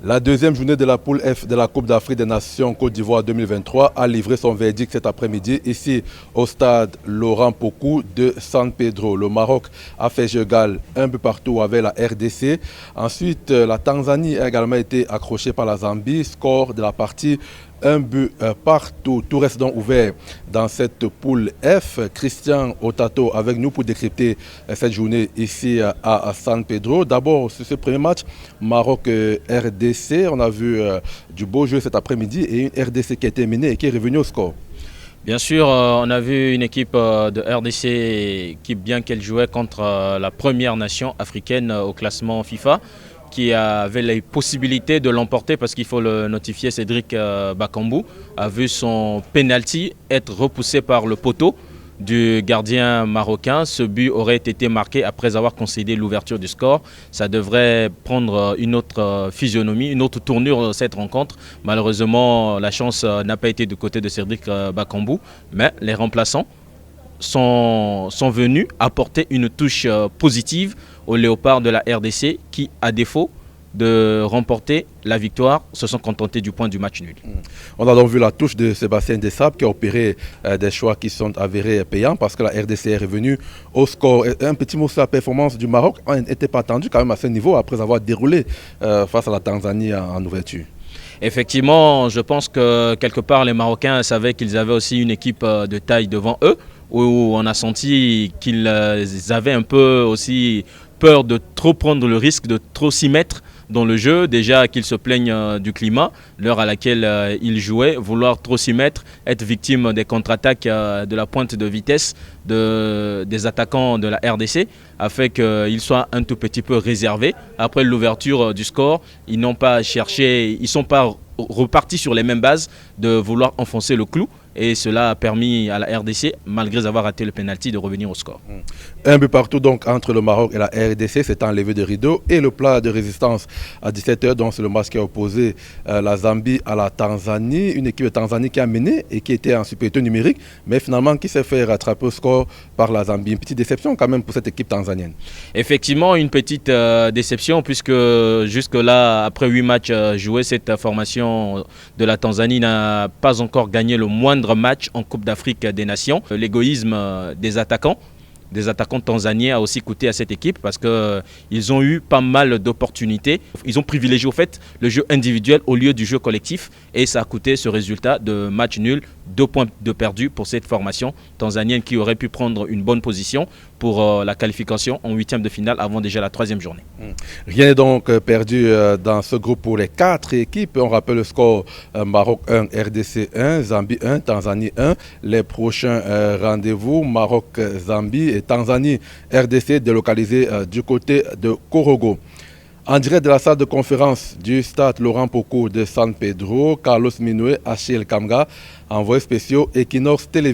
La deuxième journée de la poule F de la Coupe d'Afrique des Nations Côte d'Ivoire 2023 a livré son verdict cet après-midi ici au stade Laurent Pokou de San Pedro. Le Maroc a fait jeu égal un but partout avec la RDC. Ensuite, la Tanzanie a également été accrochée par la Zambie. Score de la partie, un but partout. Tout reste donc ouvert dans cette poule F. Christian Otato avec nous pour décrypter cette journée ici à San Pedro. D'abord, sur ce premier match, Maroc-RDC, on a vu du beau jeu cet après-midi et une RDC qui a été menée et qui est revenue au score. Bien sûr, on a vu une équipe de RDC qui, bien qu'elle jouait contre la première nation africaine au classement FIFA, qui avait les possibilités de l'emporter parce qu'il faut le notifier, Cédric Bakambu a vu son penalty être repoussé par le poteau du gardien marocain. Ce but aurait été marqué après avoir concédé l'ouverture du score. Ça devrait prendre une autre physionomie, une autre tournure cette rencontre. Malheureusement, la chance n'a pas été du côté de Cédric Bakambu, mais les remplaçants sont venus apporter une touche positive aux léopards de la RDC qui, à défaut de remporter la victoire, se sont contentés du point du match nul. On a donc vu la touche de Sébastien Dessab qui a opéré des choix qui sont avérés payants parce que la RDC est revenue au score. Un petit mot sur la performance du Maroc. On n'était pas attendu quand même à ce niveau après avoir déroulé face à la Tanzanie en ouverture. Effectivement, je pense que quelque part les Marocains savaient qu'ils avaient aussi une équipe de taille devant eux, où on a senti qu'ils avaient un peu aussi peur de trop prendre le risque, de trop s'y mettre dans le jeu. Déjà qu'ils se plaignent du climat, l'heure à laquelle ils jouaient, vouloir trop s'y mettre, être victime des contre-attaques de la pointe de vitesse des attaquants de la RDC, a fait qu'ils soient un tout petit peu réservés. Après l'ouverture du score, ils n'ont pas cherché, ils ne sont pas repartis sur les mêmes bases de vouloir enfoncer le clou. Et cela a permis à la RDC, malgré avoir raté le pénalty, de revenir au score. Un but partout donc entre le Maroc et la RDC, c'est un lever de rideau. Et le plat de résistance à 17h, donc c'est le match qui a opposé la Zambie à la Tanzanie. Une équipe de Tanzanie qui a mené et qui était en supériorité numérique, mais finalement qui s'est fait rattraper au score par la Zambie. Une petite déception quand même pour cette équipe tanzanienne. Effectivement, une petite déception puisque jusque-là, après 8 matchs joués, cette formation de la Tanzanie n'a pas encore gagné le moindre match en Coupe d'Afrique des Nations. L'égoïsme des attaquants tanzaniens a aussi coûté à cette équipe parce qu'ils ont eu pas mal d'opportunités. Ils ont privilégié au fait le jeu individuel au lieu du jeu collectif et ça a coûté ce résultat de match nul, 2 points de perdu pour cette formation tanzanienne qui aurait pu prendre une bonne position pour la qualification en 8e de finale avant déjà la 3e journée. Rien n'est donc perdu dans ce groupe pour les 4 équipes. On rappelle le score Maroc 1, RDC 1, Zambie 1, Tanzanie 1. Les prochains rendez-vous, Maroc, Zambie et Tanzanie, RDC délocalisé du côté de Korogo. En direct de la salle de conférence du stade Laurent Pokou de San Pedro, Carlos Minoué, Achille Kamga, envoyés spéciaux Equinox Télévision.